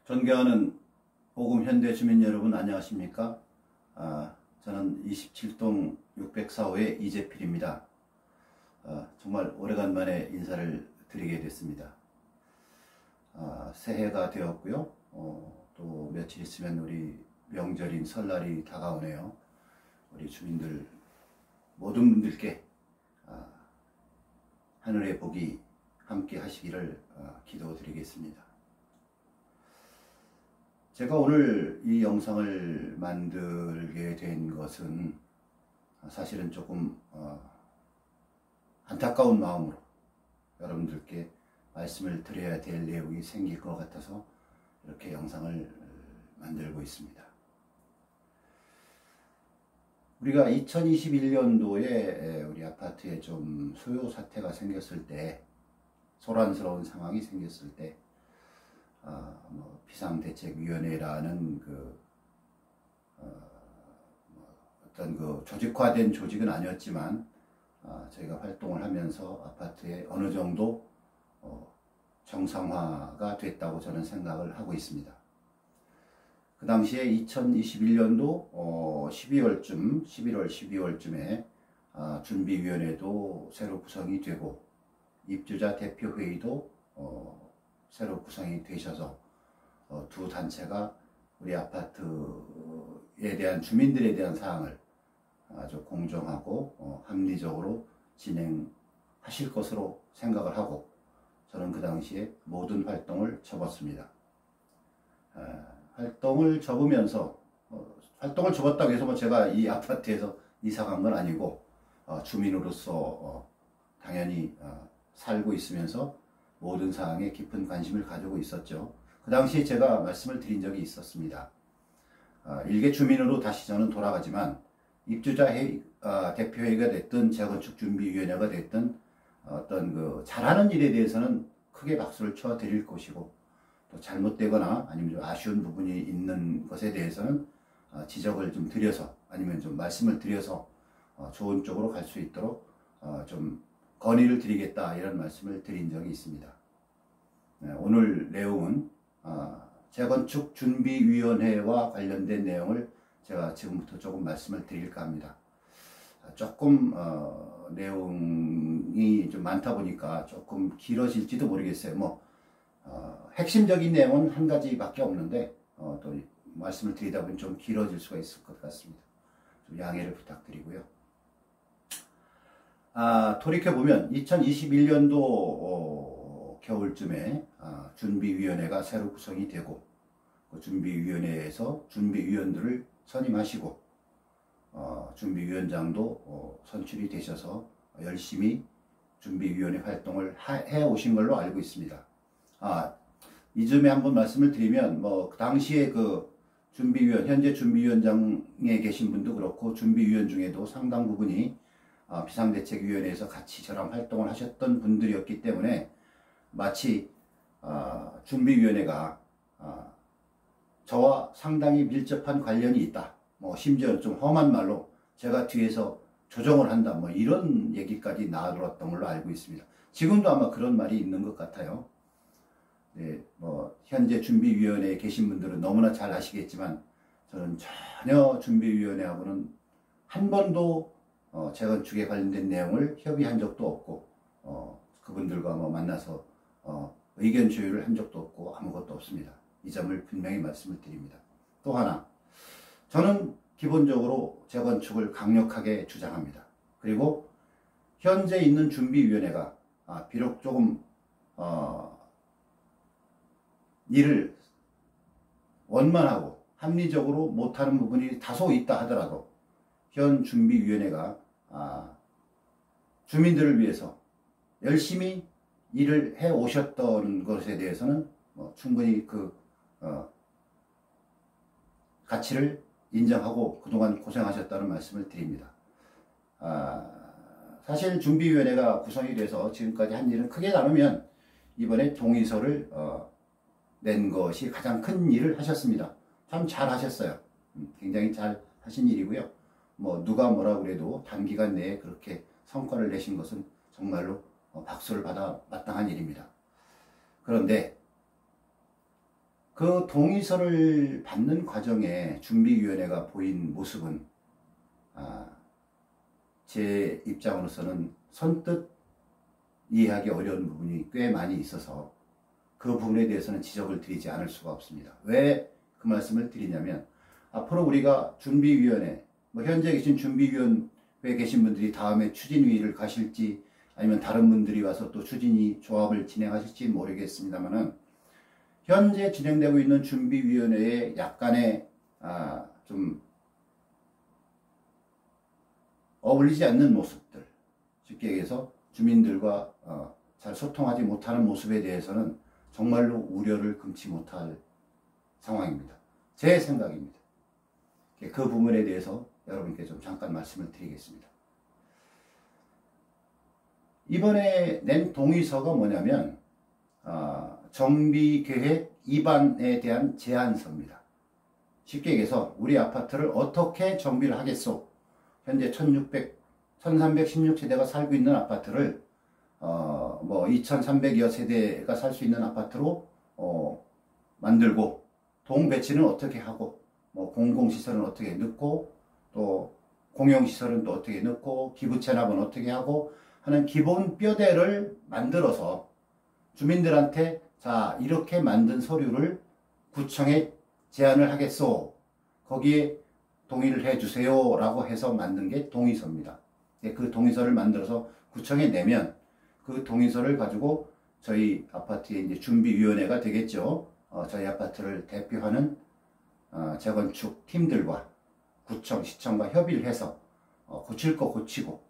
존경하는 보금 현대 주민 여러분 안녕하십니까? 저는 27동 604호의 이재필입니다. 정말 오래간만에 인사를 드리게 됐습니다. 새해가 되었고요. 또 며칠 있으면 우리 명절인 설날이 다가오네요. 우리 주민들 모든 분들께 하늘의 복이 함께 하시기를 기도드리겠습니다. 제가 오늘 이 영상을 만들게 된 것은 사실은 조금 안타까운 마음으로 여러분들께 말씀을 드려야 될 내용이 생길 것 같아서 이렇게 영상을 만들고 있습니다. 우리가 2021년도에 우리 아파트에 좀 소요 사태가 생겼을 때, 소란스러운 상황이 생겼을 때 비상대책위원회라는 어떤 조직화된 조직은 아니었지만 저희가 활동을 하면서 아파트에 어느 정도 정상화가 됐다고 저는 생각을 하고 있습니다. 그 당시에 2021년도 11월, 12월쯤에 준비위원회도 새로 구성이 되고 입주자 대표회의도 새로 구성이 되셔서 두 단체가 우리 아파트에 대한 주민들에 대한 사항을 아주 공정하고 합리적으로 진행하실 것으로 생각을 하고 저는 그 당시에 모든 활동을 접었습니다. 활동을 접으면서 활동을 접었다고 해서 제가 이 아파트에서 이사 간 건 아니고 주민으로서 당연히 살고 있으면서 모든 사항에 깊은 관심을 가지고 있었죠. 그 당시에 제가 말씀을 드린 적이 있었습니다. 일개 주민으로 다시 저는 돌아가지만 입주자 대표회의가 됐든 재건축준비위원회가 됐든 어떤 잘하는 일에 대해서는 크게 박수를 쳐 드릴 것이고 또 잘못되거나 아니면 좀 아쉬운 부분이 있는 것에 대해서는 지적을 좀 드려서 아니면 좀 말씀을 드려서 좋은 쪽으로 갈 수 있도록 좀 건의를 드리겠다 이런 말씀을 드린 적이 있습니다. 오늘 내용은 재건축준비위원회와 관련된 내용을 제가 지금부터 조금 말씀을 드릴까 합니다. 조금 내용이 좀 많다 보니까 조금 길어질지도 모르겠어요. 핵심적인 내용은 한 가지밖에 없는데 또 말씀을 드리다 보니 좀 길어질 수가 있을 것 같습니다. 좀 양해를 부탁드리고요. 돌이켜보면 2021년도 겨울쯤에 준비위원회가 새로 구성이 되고 그 준비위원회에서 준비위원들을 선임하시고 준비위원장도 선출이 되셔서 열심히 준비위원회 활동을 해오신 걸로 알고 있습니다. 이쯤에 한번 말씀을 드리면 그 당시에 현재 준비위원장에 계신 분도 그렇고 준비위원 중에도 상당 부분이 비상대책위원회에서 같이 저랑 활동을 하셨던 분들이었기 때문에 마치 준비위원회가 저와 상당히 밀접한 관련이 있다. 심지어 좀 험한 말로 제가 뒤에서 조정을 한다. 이런 얘기까지 나돌았던 걸로 알고 있습니다. 지금도 아마 그런 말이 있는 것 같아요. 네, 현재 준비위원회에 계신 분들은 너무나 잘 아시겠지만 저는 전혀 준비위원회하고는 한 번도 재건축에 관련된 내용을 협의한 적도 없고 그분들과 만나서 의견 조율을 한 적도 없고 아무것도 없습니다. 이 점을 분명히 말씀을 드립니다. 또 하나, 저는 기본적으로 재건축을 강력하게 주장합니다. 그리고 현재 있는 준비위원회가 비록 조금 일을 원만하고 합리적으로 못하는 부분이 다소 있다 하더라도 현 준비위원회가 주민들을 위해서 열심히 일을 해 오셨던 것에 대해서는 충분히 가치를 인정하고 그동안 고생하셨다는 말씀을 드립니다. 사실 준비위원회가 구성이 돼서 지금까지 한 일은 크게 나누면 이번에 동의서를 낸 것이 가장 큰 일을 하셨습니다. 참 잘 하셨어요. 굉장히 잘 하신 일이고요. 누가 뭐라 그래도 단기간 내에 그렇게 성과를 내신 것은 정말로 박수를 받아 마땅한 일입니다. 그런데 그 동의서를 받는 과정에 준비위원회가 보인 모습은 제 입장으로서는 선뜻 이해하기 어려운 부분이 꽤 많이 있어서 그 부분에 대해서는 지적을 드리지 않을 수가 없습니다. 왜 그 말씀을 드리냐면 앞으로 우리가 준비위원회, 현재 계신 준비위원회에 계신 분들이 다음에 추진위를 가실지 아니면 다른 분들이 와서 또 추진위 조합을 진행하실지 모르겠습니다만은 현재 진행되고 있는 준비위원회에 약간의 좀 어울리지 않는 모습들, 쉽게 얘기해서 주민들과 잘 소통하지 못하는 모습에 대해서는 정말로 우려를 금치 못할 상황입니다. 제 생각입니다. 그 부분에 대해서 여러분께 좀 잠깐 말씀을 드리겠습니다. 이번에 낸 동의서가 뭐냐면 정비계획 위반에 대한 제안서입니다. 쉽게 얘기해서 우리 아파트를 어떻게 정비를 하겠소? 현재 1316세대가 살고 있는 아파트를 2300여 세대가 살 수 있는 아파트로 만들고 동 배치는 어떻게 하고 공공시설은 어떻게 넣고 또 공용시설은 또 어떻게 넣고 기부 체납은 어떻게 하고 하는 기본 뼈대를 만들어서 주민들한테 자 이렇게 만든 서류를 구청에 제안을 하겠소. 거기에 동의를 해주세요 라고 해서 만든 게 동의서입니다. 그 동의서를 만들어서 구청에 내면 그 동의서를 가지고 저희 아파트의 이제 준비위원회가 되겠죠. 저희 아파트를 대표하는 재건축 팀들과 구청, 시청과 협의를 해서 고칠 거 고치고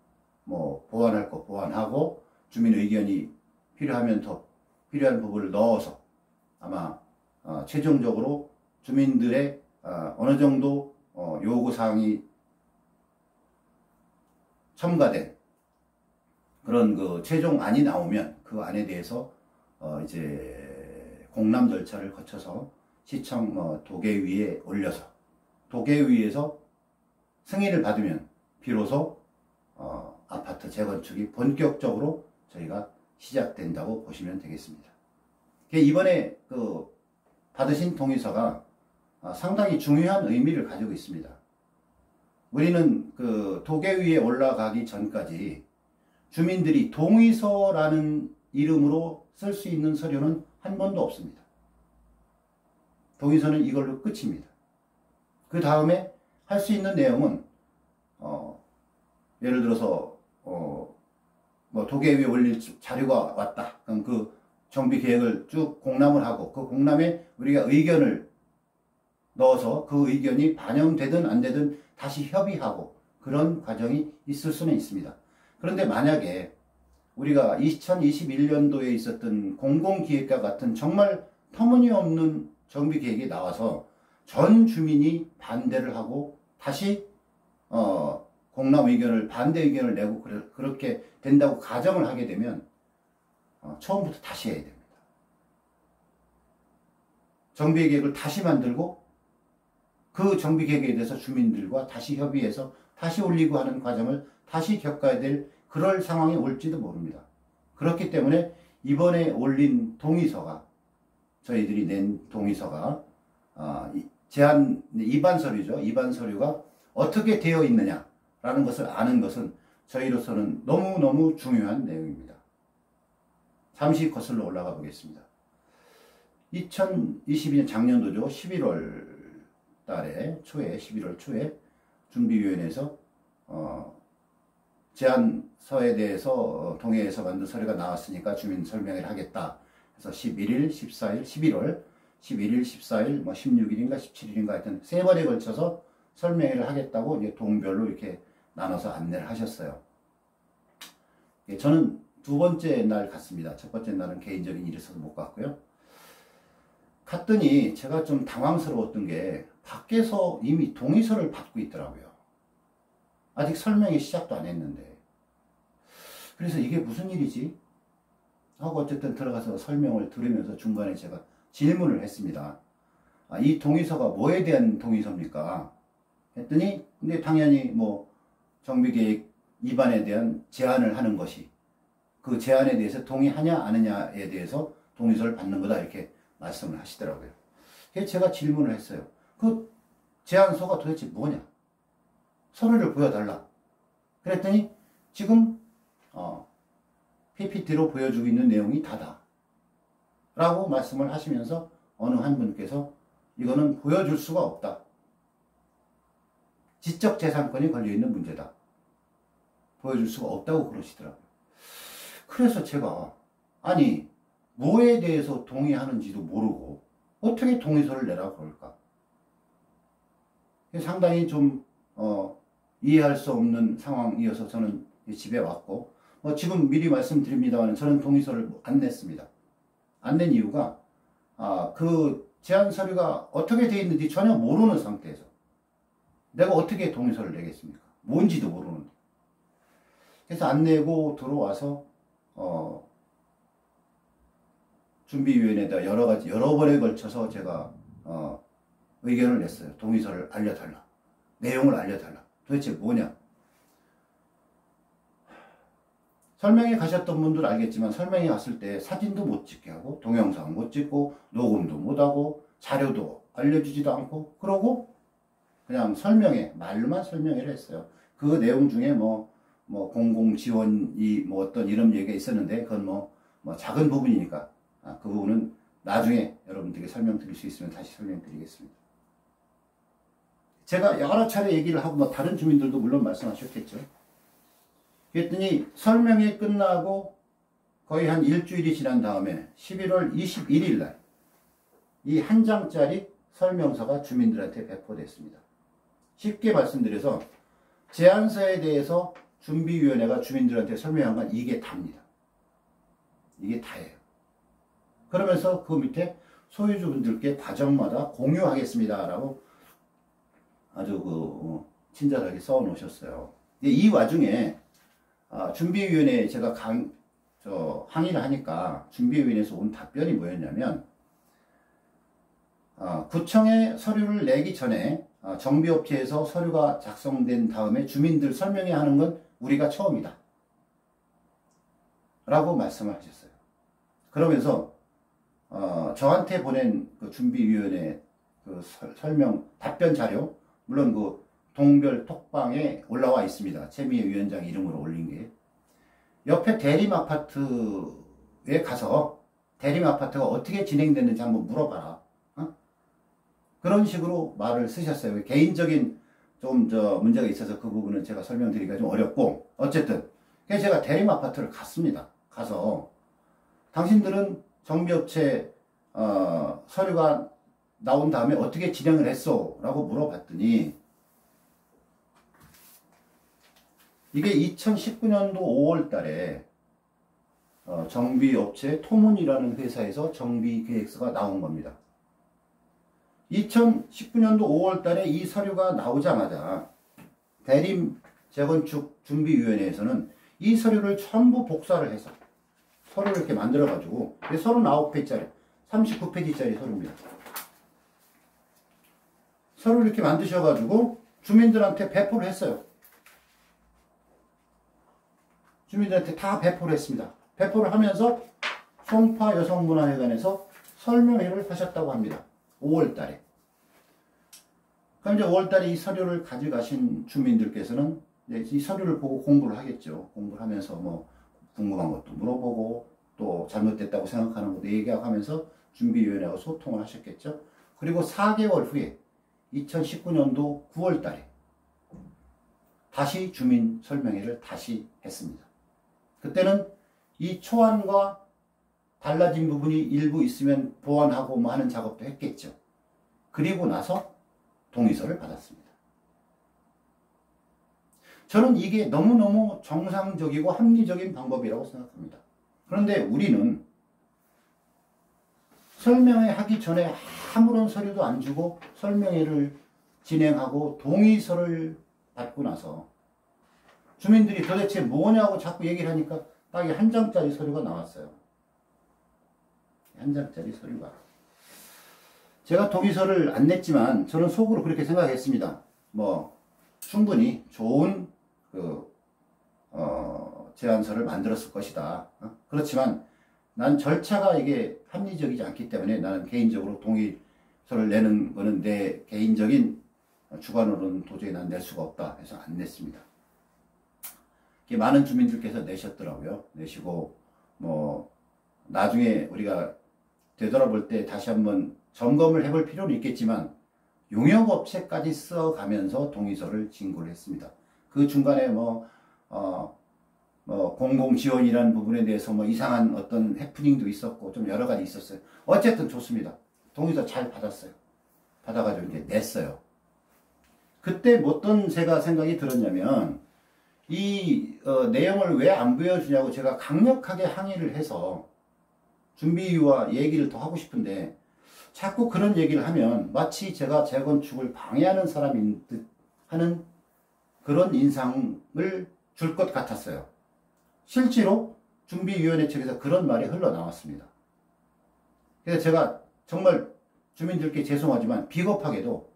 보완할 거 보완하고 주민 의견이 필요하면 더 필요한 부분을 넣어서 아마 최종적으로 주민들의 어느 정도 요구사항이 첨가된 그런 그 최종안이 나오면 그 안에 대해서 이제 공람 절차를 거쳐서 시청 도계위에 올려서 도계위에서 승인을 받으면 비로소 아파트 재건축이 본격적으로 저희가 시작된다고 보시면 되겠습니다. 이번에 받으신 동의서가 상당히 중요한 의미를 가지고 있습니다. 우리는 도계위에 올라가기 전까지 주민들이 동의서라는 이름으로 쓸 수 있는 서류는 한 번도 없습니다. 동의서는 이걸로 끝입니다. 그 다음에 할 수 있는 내용은 예를 들어서 도계위에 올릴 자료가 왔다. 그럼 그 정비 계획을 쭉 공람을 하고 그 공람에 우리가 의견을 넣어서 그 의견이 반영되든 안 되든 다시 협의하고 그런 과정이 있을 수는 있습니다. 그런데 만약에 우리가 2021년도에 있었던 공공기획과 같은 정말 터무니없는 정비계획이 나와서 전 주민이 반대를 하고 다시 공람 의견을 반대 의견을 내고 그렇게 된다고 가정을 하게 되면 처음부터 다시 해야 됩니다. 정비계획을 다시 만들고 그 정비계획에 대해서 주민들과 다시 협의해서 다시 올리고 하는 과정을 다시 겪어야 될 그럴 상황이 올지도 모릅니다. 그렇기 때문에 이번에 올린 동의서가 저희들이 낸 동의서가 제안 입안 서류죠. 입안 서류가 어떻게 되어 있느냐라는 것을 아는 것은 저희로서는 너무너무 중요한 내용입니다. 잠시 거슬러 올라가 보겠습니다. 2022년 작년도죠. 11월 달에 11월 초에 준비위원회에서 제안서에 대해서 동의해서 만든 서류가 나왔으니까 주민 설명회를 하겠다. 그래서 11일, 14일, 11월 11일, 14일, 16일인가 17일인가 하여튼 3번에 걸쳐서 설명회를 하겠다고 이제 동별로 이렇게 나눠서 안내를 하셨어요. 저는 두 번째 날 갔습니다. 첫 번째 날은 개인적인 일이 있어서 못 갔고요. 갔더니 제가 좀 당황스러웠던 게 밖에서 이미 동의서를 받고 있더라고요. 아직 설명이 시작도 안 했는데. 그래서 이게 무슨 일이지? 하고 어쨌든 들어가서 설명을 들으면서 중간에 제가 질문을 했습니다. 이 동의서가 뭐에 대한 동의서입니까? 했더니 근데 당연히 정비계획 위반에 대한 제안을 하는 것이 그 제안에 대해서 동의하냐 안 하냐에 대해서 동의서를 받는 거다 이렇게 말씀을 하시더라고요. 그래서 제가 질문을 했어요. 그 제안서가 도대체 뭐냐? 서류를 보여달라. 그랬더니 지금 PPT로 보여주고 있는 내용이 다다. 라고 말씀을 하시면서 어느 한 분께서 이거는 보여줄 수가 없다. 지적재산권이 걸려있는 문제다. 보여줄 수가 없다고 그러시더라고요. 그래서 제가 아니 뭐에 대해서 동의하는지도 모르고 어떻게 동의서를 내라고 그럴까? 상당히 좀 이해할 수 없는 상황이어서 저는 집에 왔고 지금 미리 말씀드립니다만 저는 동의서를 안 냈습니다. 안 낸 이유가 그 제안 서류가 어떻게 되어 있는지 전혀 모르는 상태에서 내가 어떻게 동의서를 내겠습니까? 뭔지도 모르는데. 그래서 안 내고 들어와서 준비위원회에다 여러 번에 걸쳐서 제가 의견을 냈어요. 동의서를 알려달라. 내용을 알려달라. 도대체 뭐냐? 설명회 가셨던 분들 알겠지만 설명회 갔을 때 사진도 못 찍게 하고 동영상 못 찍고 녹음도 못하고 자료도 알려주지도 않고 그러고 그냥 말로만 설명회를 했어요. 그 내용 중에 공공지원이 어떤 이런 얘기가 있었는데 그건 작은 부분이니까 그 부분은 나중에 여러분들에게 설명드릴 수 있으면 다시 설명드리겠습니다. 제가 여러 차례 얘기를 하고 다른 주민들도 물론 말씀하셨겠죠. 그랬더니 설명회 끝나고 거의 한 일주일이 지난 다음에 11월 21일 날 이 한 장짜리 설명서가 주민들한테 배포됐습니다. 쉽게 말씀드려서 제안서에 대해서 준비위원회가 주민들한테 설명한 건 이게 답니다. 이게 다예요. 그러면서 그 밑에 소유주분들께 과정마다 공유하겠습니다 라고 아주 친절하게 써 놓으셨어요. 이 와중에 준비위원회에 제가 항의를 하니까 준비위원회에서 온 답변이 뭐였냐면 구청에 서류를 내기 전에 정비업체에서 서류가 작성된 다음에 주민들 설명회 하는 건 우리가 처음이다 라고 말씀을 하셨어요. 그러면서 저한테 보낸 그 준비위원회 그 답변 자료 물론 그 동별 톡방에 올라와 있습니다. 최미애 위원장 이름으로 올린 게. 옆에 대림아파트에 가서 대림아파트가 어떻게 진행됐는지 한번 물어봐라. 그런 식으로 말을 쓰셨어요. 개인적인 문제가 있어서 그 부분은 제가 설명드리기가 좀 어렵고 어쨌든 그래서 제가 대림아파트를 갔습니다. 가서 당신들은 정비업체 서류가 나온 다음에 어떻게 진행을 했어? 라고 물어봤더니 이게 2019년도 5월 달에 정비업체 토문이라는 회사에서 정비계획서가 나온 겁니다. 2019년도 5월 달에 이 서류가 나오자마자 대림 재건축 준비위원회에서는 이 서류를 전부 복사를 해서 서류를 이렇게 만들어가지고 39페이지짜리 39페이지짜리 서류입니다. 서류를 이렇게 만드셔가지고 주민들한테 배포를 했어요. 주민들한테 다 배포를 했습니다. 배포를 하면서 송파 여성문화회관에서 설명회를 하셨다고 합니다. 5월 달에. 그럼 이제 5월 달에 이 서류를 가져가신 주민들께서는 이 서류를 보고 공부를 하겠죠. 공부를 하면서 궁금한 것도 물어보고 또 잘못됐다고 생각하는 것도 얘기하고 하면서 준비위원회하고 소통을 하셨겠죠. 그리고 4개월 후에 2019년도 9월 달에 다시 주민 설명회를 다시 했습니다. 그때는 이 초안과 달라진 부분이 일부 있으면 보완하고 하는 작업도 했겠죠. 그리고 나서 동의서를 받았습니다. 저는 이게 너무너무 정상적이고 합리적인 방법이라고 생각합니다. 그런데 우리는 설명회 하기 전에 아무런 서류도 안 주고 설명회를 진행하고 동의서를 받고 나서 주민들이 도대체 뭐냐고 자꾸 얘기를 하니까 딱 한 장짜리 서류가 나왔어요. 한 장짜리 서류가. 제가 동의서를 안 냈지만 저는 속으로 그렇게 생각했습니다. 충분히 좋은 제안서를 만들었을 것이다. 그렇지만 난 절차가 이게 합리적이지 않기 때문에 나는 개인적으로 동의 동의서를 내는 거는 내 개인적인 주관으로는 도저히 난 낼 수가 없다 해서 안 냈습니다. 많은 주민들께서 내셨더라고요. 내시고 뭐 나중에 우리가 되돌아볼 때 다시 한번 점검을 해볼 필요는 있겠지만 용역업체까지 써가면서 동의서를 진구를 했습니다. 그 중간에 공공지원이라는 부분에 대해서 이상한 어떤 해프닝도 있었고 좀 여러 가지 있었어요. 어쨌든 좋습니다. 동의서 잘 받았어요. 받아가지고 이제 냈어요. 그때 어떤 제가 생각이 들었냐면 이 내용을 왜 안 보여주냐고 제가 강력하게 항의를 해서 준비위와 얘기를 더 하고 싶은데 자꾸 그런 얘기를 하면 마치 제가 재건축을 방해하는 사람인 듯 하는 그런 인상을 줄 것 같았어요. 실제로 준비위원회 측에서 그런 말이 흘러나왔습니다. 그래서 제가 정말 주민들께 죄송하지만 비겁하게도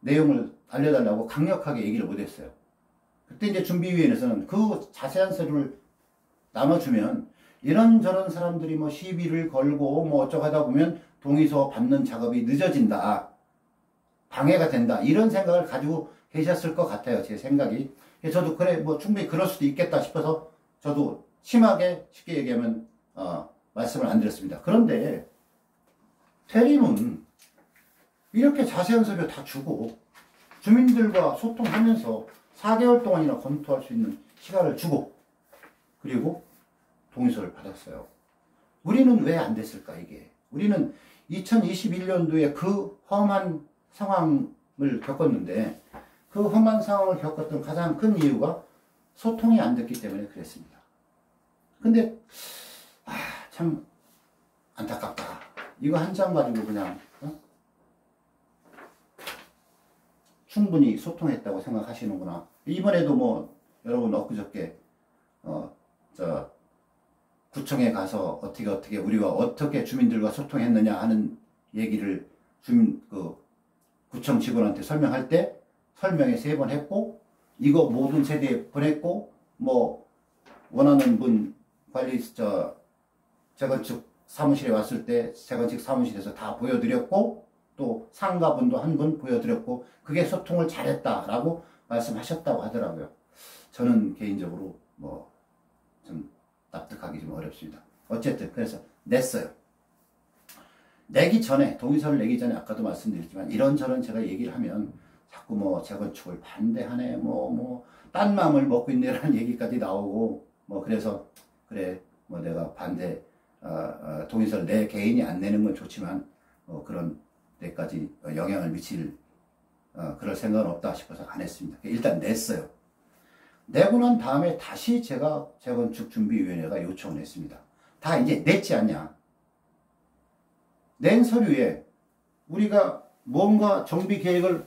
내용을 알려달라고 강력하게 얘기를 못했어요. 그때 이제 준비위원회에서는 그 자세한 서류를 나눠주면 이런저런 사람들이 시비를 걸고 어쩌고 하다 보면 동의서 받는 작업이 늦어진다. 방해가 된다. 이런 생각을 가지고 계셨을 것 같아요. 제 생각이. 저도 그래 충분히 그럴 수도 있겠다 싶어서 저도 심하게 쉽게 얘기하면 말씀을 안 드렸습니다. 그런데 태림은 이렇게 자세한 서류 다 주고 주민들과 소통하면서 4개월 동안이나 검토할 수 있는 시간을 주고 그리고 동의서를 받았어요. 우리는 왜 안 됐을까 이게. 우리는 2021년도에 그 험한 상황을 겪었는데 그 험한 상황을 겪었던 가장 큰 이유가 소통이 안 됐기 때문에 그랬습니다. 근데 참 안타깝다. 이거 한 장 가지고 그냥 충분히 소통했다고 생각하시는구나. 이번에도 여러분 엊그저께 구청에 가서 어떻게 우리가 어떻게 주민들과 소통했느냐 하는 얘기를 구청 직원한테 설명할 때 설명에 3번 했고 이거 모든 세대에 보냈고 원하는 분 관리 재건축 사무실에 왔을 때 재건축 사무실에서 다 보여드렸고 또 상가분도 한 분 보여드렸고 그게 소통을 잘했다라고 말씀하셨다고 하더라고요. 저는 개인적으로 좀 납득하기 좀 어렵습니다. 어쨌든 그래서 냈어요. 내기 전에 동의서를 내기 전에 아까도 말씀드렸지만 이런저런 제가 얘기를 하면 자꾸 재건축을 반대하네 딴 마음을 먹고 있네라는 얘기까지 나오고 그래서 그래 내가 반대 동의서를 내 개인이 안 내는 건 좋지만 그런 데까지 영향을 미칠 그럴 생각은 없다 싶어서 안 했습니다. 일단 냈어요. 내고 난 다음에 다시 제가 재건축준비위원회가 요청을 했습니다. 다 이제 냈지 않냐. 낸 서류에 우리가 뭔가 정비 계획을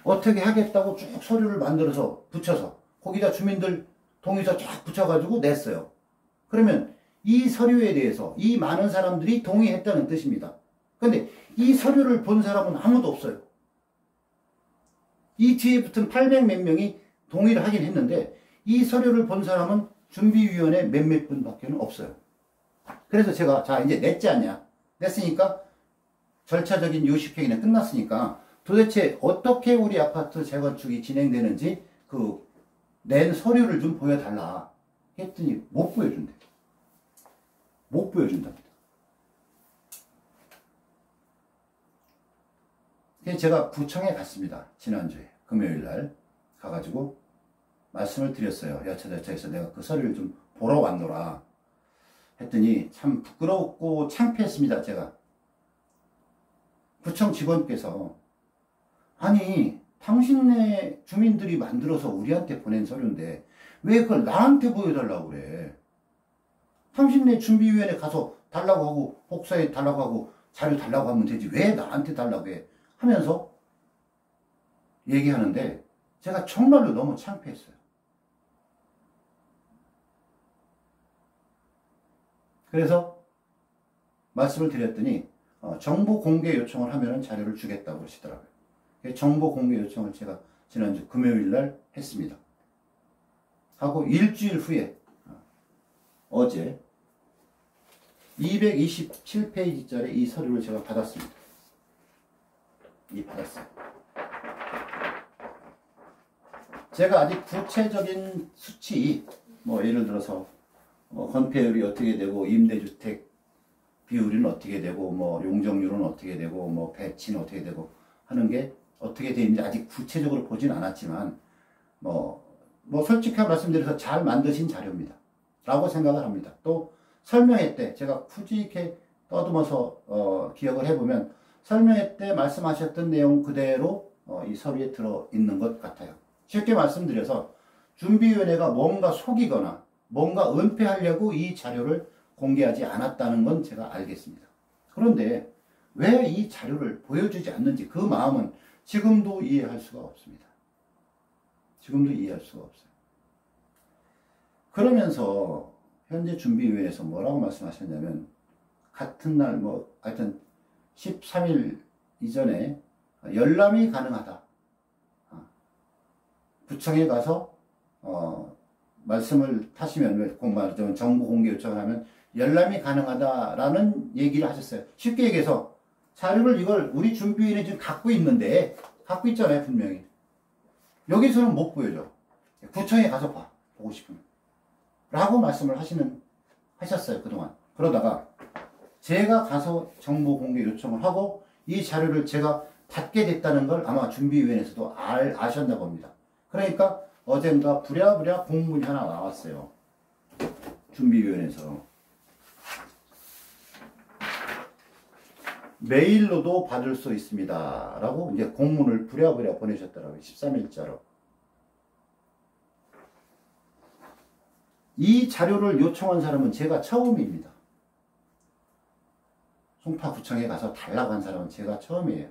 어떻게 하겠다고 쭉 서류를 만들어서 붙여서 거기다 주민들 동의서 쫙 붙여가지고 냈어요. 그러면 이 서류에 대해서 이 많은 사람들이 동의했다는 뜻입니다. 근데 이 서류를 본 사람은 아무도 없어요. 이 뒤에 붙은 800몇 명이 동의를 하긴 했는데 이 서류를 본 사람은 준비위원회 몇몇 분밖에 없어요. 그래서 제가 자 이제 냈지 않냐. 냈으니까 절차적인 요식행위는 끝났으니까 도대체 어떻게 우리 아파트 재건축이 진행되는지 그 낸 서류를 좀 보여달라 했더니 못 보여준대. 못 보여준답니다. 그래서 제가 구청에 갔습니다. 지난주에 금요일날 가가지고 말씀을 드렸어요. 여차저차해서 내가 그 서류를 좀 보러 왔노라 했더니 참 부끄럽고 창피했습니다. 제가 구청 직원께서 아니 당신네 주민들이 만들어서 우리한테 보낸 서류인데 왜 그걸 나한테 보여달라고 그래. 당신네 준비위원회 가서 달라고 하고 복사해 달라고 하고 자료 달라고 하면 되지 왜 나한테 달라고 해 하면서 얘기하는데 제가 정말로 너무 창피했어요. 그래서 말씀을 드렸더니 정보 공개 요청을 하면 자료를 주겠다고 그러시더라고요. 정보 공개 요청을 제가 지난주 금요일 날 했습니다. 하고 일주일 후에 어제 227페이지짜리 이 서류를 제가 받았습니다. 받았어요. 제가 아직 구체적인 수치, 예를 들어서 건폐율이 어떻게 되고, 임대주택 비율은 어떻게 되고, 용적률은 어떻게 되고, 배치는 어떻게 되고 하는 게 어떻게 되는지 아직 구체적으로 보진 않았지만, 솔직하게 말씀드려서 잘 만드신 자료입니다. 라고 생각을 합니다. 또 설명회 때 제가 굳이 이렇게 떠듬어서 기억을 해보면 설명회 때 말씀하셨던 내용 그대로 이 서류에 들어있는 것 같아요. 쉽게 말씀드려서 준비위원회가 뭔가 속이거나 뭔가 은폐하려고 이 자료를 공개하지 않았다는 건 제가 알겠습니다. 그런데 왜 이 자료를 보여주지 않는지 그 마음은 지금도 이해할 수가 없습니다. 지금도 이해할 수가 없어요. 그러면서 현재 준비위원회에서 뭐라고 말씀하셨냐면 같은 날 하여튼 13일 이전에 열람이 가능하다. 구청에 가서 말씀을 하시면 정보 공개 요청을 하면 열람이 가능하다라는 얘기를 하셨어요. 쉽게 얘기해서 자료를 이걸 우리 준비위원회 지금 갖고 있는데 갖고 있잖아요, 분명히. 여기서는 못 보여줘. 구청에 가서 봐, 보고 싶으면. 라고 말씀을 하셨어요, 그동안. 그러다가 제가 가서 정보 공개 요청을 하고 이 자료를 제가 받게 됐다는 걸 아마 준비위원회에서도 아셨나 봅니다. 그러니까 어젠가 부랴부랴 공문이 하나 나왔어요. 준비위원회에서. 메일로도 받을 수 있습니다. 라고 이제 공문을 부랴부랴 보내셨더라고요. 13일자로. 이 자료를 요청한 사람은 제가 처음입니다. 송파구청에 가서 달라고 한 사람은 제가 처음이에요.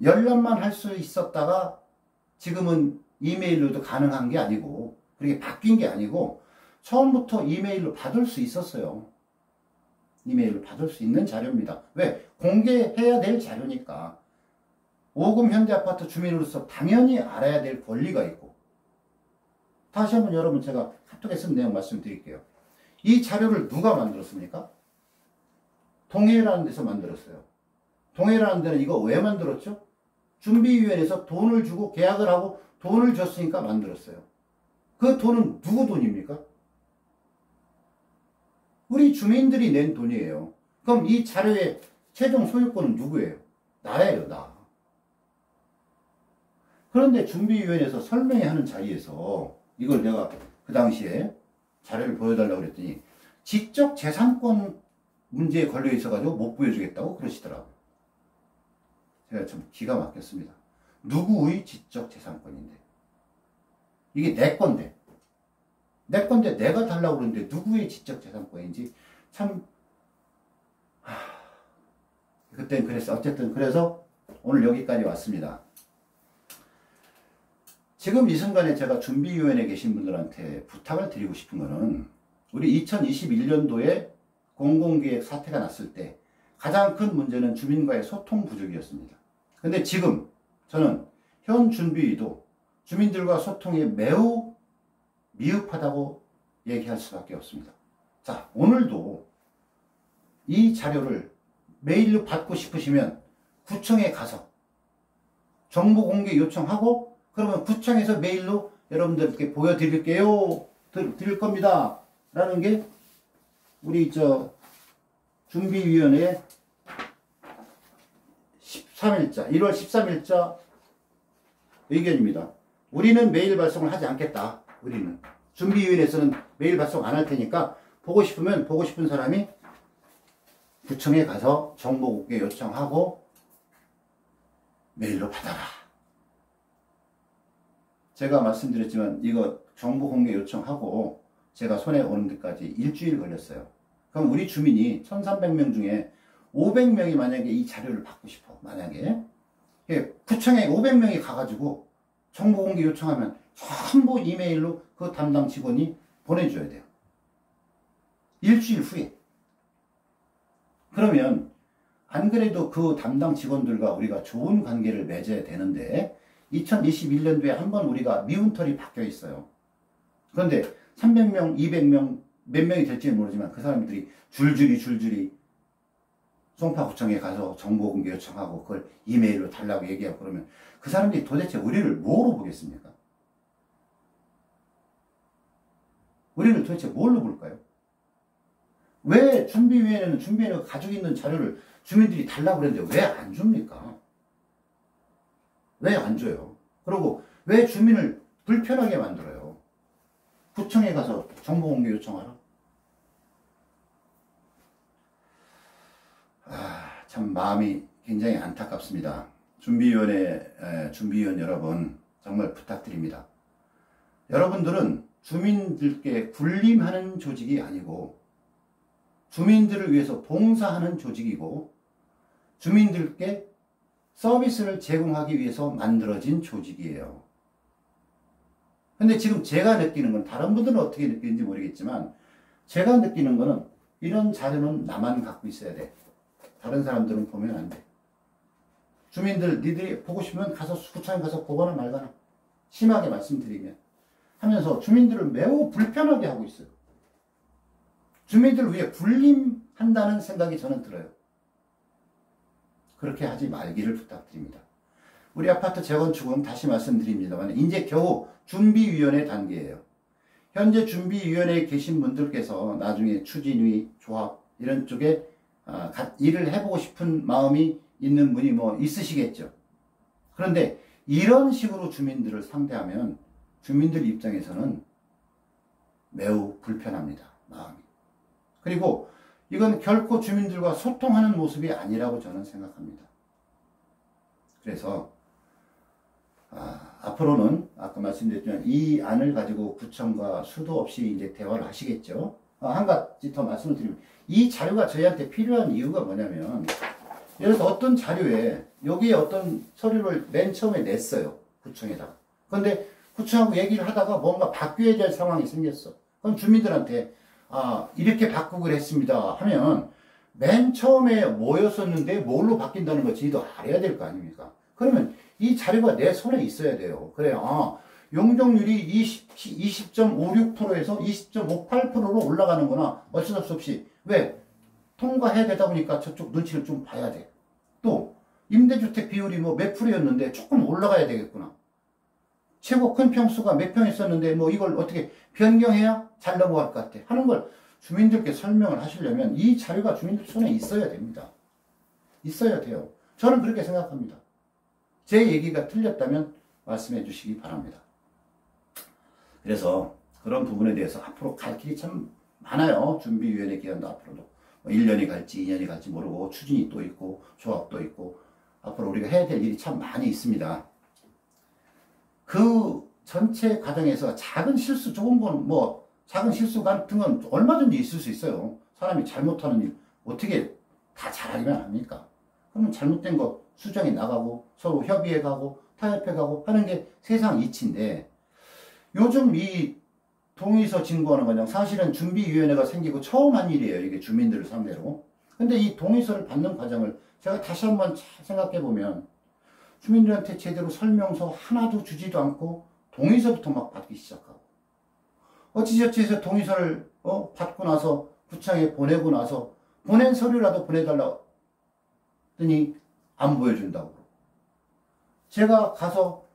열람만 할 수 있었다가 지금은 이메일로도 가능한 게 아니고 그렇게 바뀐 게 아니고 처음부터 이메일로 받을 수 있었어요. 이메일로 받을 수 있는 자료입니다. 왜? 공개해야 될 자료니까. 5금 현대아파트 주민으로서 당연히 알아야 될 권리가 있고. 다시 한번 여러분 제가 카톡에 쓴 내용 말씀드릴게요. 이 자료를 누가 만들었습니까? 동해라는 데서 만들었어요. 동해라는 데는 이거 왜 만들었죠? 준비위원회에서 돈을 주고 계약을 하고 돈을 줬으니까 만들었어요. 그 돈은 누구 돈입니까? 우리 주민들이 낸 돈이에요. 그럼 이 자료의 최종 소유권은 누구예요? 나예요, 나. 그런데 준비위원회에서 설명회 하는 자리에서 이걸 내가 그 당시에 자료를 보여달라고 그랬더니 지적 재산권 문제에 걸려 있어가지고 못 보여주겠다고 그러시더라고요. 제가 좀 기가 막혔습니다. 누구의 지적 재산권인데? 이게 내 건데. 내 건데 내가 달라고 그러는데 누구의 지적 재산권인지 참 그땐 그랬어. 어쨌든 그래서 오늘 여기까지 왔습니다. 지금 이 순간에 제가 준비위원회에 계신 분들한테 부탁을 드리고 싶은 거는 우리 2021년도에 공공기획 사태가 났을 때 가장 큰 문제는 주민과의 소통 부족이었습니다. 근데 지금 저는 현 준비위도 주민들과 소통이 매우 미흡하다고 얘기할 수밖에 없습니다. 자, 오늘도 이 자료를 메일로 받고 싶으시면 구청에 가서 정보 공개 요청하고 그러면 구청에서 메일로 여러분들께 보여드릴게요. 드릴 겁니다. 라는 게 우리 준비위원회 13일자, 1월 13일자 의견입니다. 우리는 메일 발송을 하지 않겠다. 우리는. 준비위원회에서는 메일 발송 안 할 테니까 보고 싶으면 보고 싶은 사람이 구청에 가서 정보 공개 요청하고 메일로 받아라. 제가 말씀드렸지만 이거 정보 공개 요청하고 제가 손에 오는 데까지 일주일 걸렸어요. 그럼 우리 주민이 1300명 중에 500명이 만약에 이 자료를 받고 싶어. 만약에 구청에 500명이 가가지고 정보 공개 요청하면 전부 이메일로 그 담당 직원이 보내줘야 돼요. 일주일 후에. 그러면 안 그래도 그 담당 직원들과 우리가 좋은 관계를 맺어야 되는데 2021년도에 한번 우리가 미운 털이 박혀 있어요. 그런데 300명, 200명, 몇 명이 될지는 모르지만 그 사람들이 줄줄이 송파구청에 가서 정보공개 요청하고 그걸 이메일로 달라고 얘기하고 그러면 그 사람들이 도대체 우리를 뭐로 보겠습니까? 우리를 도대체 뭘로 볼까요? 왜 준비위원회는 준비위원회가 가지고 있는 자료를 주민들이 달라고 그랬는데 왜 안 줍니까? 왜 안 줘요? 그리고 왜 주민을 불편하게 만들어요? 구청에 가서 정보공개 요청하라? 참 마음이 굉장히 안타깝습니다. 준비위원 여러분 정말 부탁드립니다. 여러분들은 주민들께 군림하는 조직이 아니고 주민들을 위해서 봉사하는 조직이고 주민들께 서비스를 제공하기 위해서 만들어진 조직이에요. 근데 지금 제가 느끼는 건 다른 분들은 어떻게 느끼는지 모르겠지만 제가 느끼는 거는 이런 자료는 나만 갖고 있어야 돼. 다른 사람들은 보면 안 돼. 주민들 니들이 보고 싶으면 가서 구청에 가서 보거나 말거나 심하게 말씀드리면 하면서 주민들을 매우 불편하게 하고 있어요. 주민들을 위해 군림한다는 생각이 저는 들어요. 그렇게 하지 말기를 부탁드립니다. 우리 아파트 재건축은 다시 말씀드립니다만 이제 겨우 준비위원회 단계예요. 현재 준비위원회에 계신 분들께서 나중에 추진위, 조합 이런 쪽에 일을 해보고 싶은 마음이 있는 분이 뭐 있으시겠죠. 그런데 이런 식으로 주민들을 상대하면 주민들 입장에서는 매우 불편합니다. 마음이. 그리고 이건 결코 주민들과 소통하는 모습이 아니라고 저는 생각합니다. 그래서 앞으로는 아까 말씀드렸지만 이 안을 가지고 구청과 수도 없이 이제 대화를 하시겠죠. 한 가지 더 말씀을 드리면 이 자료가 저희한테 필요한 이유가 뭐냐면 예를 들어서 어떤 자료에 여기에 어떤 서류를 맨 처음에 냈어요. 구청에다가. 그런데 구청하고 얘기를 하다가 뭔가 바뀌어야 될 상황이 생겼어. 그럼 주민들한테 이렇게 바꾸기로 했습니다 하면 맨 처음에 뭐였었는데 뭘로 바뀐다는 거 저희도 알아야 될 거 아닙니까? 그러면 이 자료가 내 손에 있어야 돼요. 그래야 용적률이 20.56%에서 20.58%로 올라가는구나. 어쩔 수 없이. 왜? 통과해야 되다 보니까 저쪽 눈치를 좀 봐야 돼. 또 임대주택 비율이 뭐 몇 프로였는데 조금 올라가야 되겠구나. 최고 큰 평수가 몇 평 있었는데 뭐 이걸 어떻게 변경해야 잘 넘어갈 것 같아 하는 걸 주민들께 설명을 하시려면 이 자료가 주민들 손에 있어야 됩니다. 있어야 돼요. 저는 그렇게 생각합니다. 제 얘기가 틀렸다면 말씀해 주시기 바랍니다. 그래서 그런 부분에 대해서 앞으로 갈 길이 참 많아요. 준비위원회 기간도 앞으로도 1년이 갈지 2년이 갈지 모르고 추진이 또 있고 조합도 있고 앞으로 우리가 해야 될 일이 참 많이 있습니다. 그 전체 과정에서 작은 실수, 좋은 건 뭐 작은 실수 같은 건 얼마든지 있을 수 있어요. 사람이 잘못하는 일 어떻게 다 잘하기만 합니까? 그러면 잘못된 거 수정이 나가고 서로 협의해 가고 타협해 가고 하는 게 세상 이치인데 요즘 이 동의서 진구하는 과정 사실은 준비위원회가 생기고 처음 한 일이에요. 이게 주민들을 상대로. 근데 이 동의서를 받는 과정을 제가 다시 한번 생각해 보면 주민들한테 제대로 설명서 하나도 주지도 않고 동의서부터 막 받기 시작하고 어찌저찌해서 동의서를 받고 나서 구청에 보내고 나서 보낸 서류라도 보내달라고 했더니 안 보여준다고 그러고 제가 가서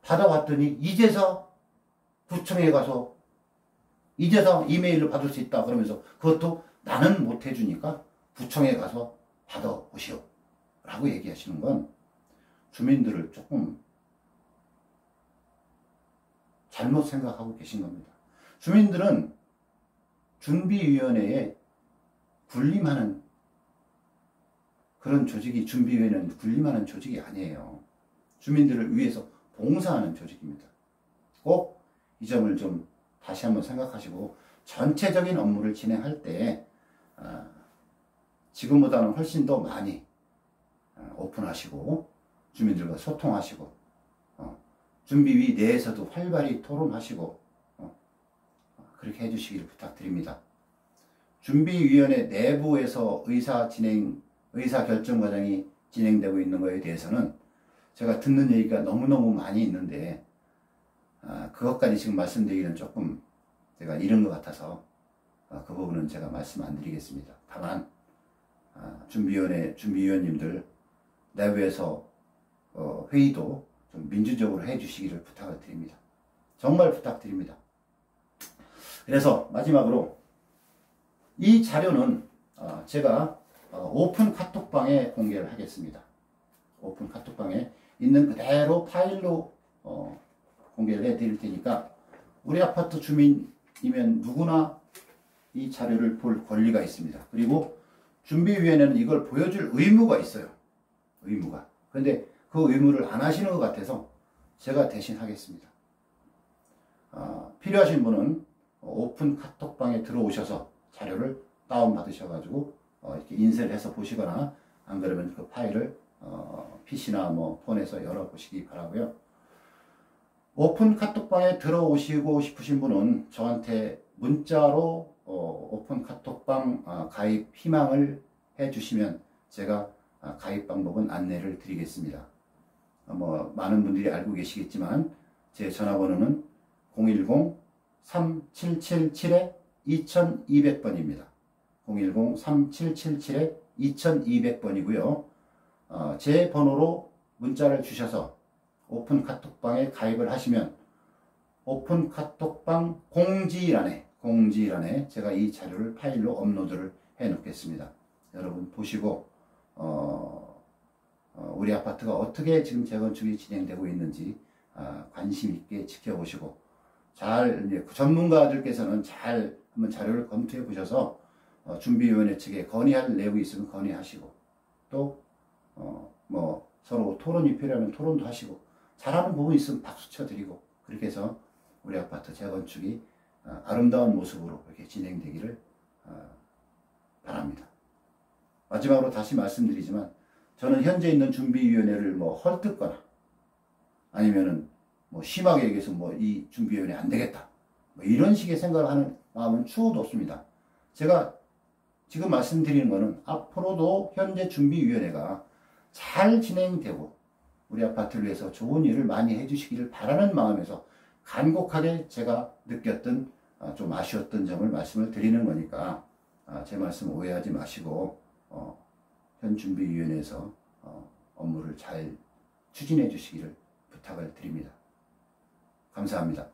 받아왔더니 이제서 구청에 가서 이제서 이메일로 받을 수 있다 그러면서 그것도 나는 못 해주니까 구청에 가서 받아오시오 라고 얘기하시는 건 주민들을 조금 잘못 생각하고 계신 겁니다. 주민들은 준비위원회에 군림하는 그런 조직이 준비위원회는 군림하는 조직이 아니에요. 주민들을 위해서 봉사하는 조직입니다. 꼭 이 점을 좀 다시 한번 생각하시고 전체적인 업무를 진행할 때 지금보다는 훨씬 더 많이 오픈하시고 주민들과 소통하시고 준비위 내에서도 활발히 토론하시고 그렇게 해주시기를 부탁드립니다. 준비위원회 내부에서 의사결정 과정이 진행되고 있는 것에 대해서는 제가 듣는 얘기가 너무너무 많이 있는데 그것까지 지금 말씀드리기는 조금 제가 이른 것 같아서 그 부분은 제가 말씀 안 드리겠습니다. 다만 준비위원님들 내부에서 회의도 좀 민주적으로 해주시기를 부탁을 드립니다. 정말 부탁드립니다. 그래서 마지막으로 이 자료는 제가 오픈 카톡방에 공개를 하겠습니다. 오픈 카톡방에 있는 그대로 파일로 공개를 해드릴 테니까 우리 아파트 주민이면 누구나 이 자료를 볼 권리가 있습니다. 그리고 준비위원회는 이걸 보여줄 의무가 있어요. 의무가. 그런데 그 의무를 안 하시는 것 같아서 제가 대신 하겠습니다. 필요하신 분은 오픈 카톡방에 들어오셔서 자료를 다운받으셔가지고 이렇게 인쇄를 해서 보시거나 안 그러면 그 파일을 PC나 뭐 폰에서 열어보시기 바라고요. 오픈 카톡방에 들어오시고 싶으신 분은 저한테 문자로 오픈 카톡방 가입 희망을 해주시면 제가 가입 방법은 안내를 드리겠습니다. 많은 분들이 알고 계시겠지만 제 전화번호는 010-3777-2200번입니다. 010-3777-2200번이고요. 제 번호로 문자를 주셔서 오픈 카톡방에 가입을 하시면 오픈 카톡방 공지란에 제가 이 자료를 파일로 업로드를 해 놓겠습니다. 여러분 보시고 우리 아파트가 어떻게 지금 재건축이 진행되고 있는지 관심 있게 지켜보시고 잘 전문가들께서는 잘 한번 자료를 검토해 보셔서 준비위원회 측에 건의할 내용이 있으면 건의하시고 또 서로 토론이 필요하면 토론도 하시고 잘하는 부분이 있으면 박수 쳐드리고 그렇게 해서 우리 아파트 재건축이 아름다운 모습으로 이렇게 진행되기를 바랍니다. 마지막으로 다시 말씀드리지만 저는 현재 있는 준비위원회를 헐뜯거나 아니면은 심하게 얘기해서 이 준비위원회 안 되겠다 이런 식의 생각을 하는 마음은 추호도 없습니다. 제가 지금 말씀드리는 거는 앞으로도 현재 준비위원회가 잘 진행되고 우리 아파트를 위해서 좋은 일을 많이 해주시기를 바라는 마음에서 간곡하게 제가 느꼈던 좀 아쉬웠던 점을 말씀을 드리는 거니까 제 말씀 오해하지 마시고 현 준비위원회에서 업무를 잘 추진해 주시기를 부탁을 드립니다. 감사합니다.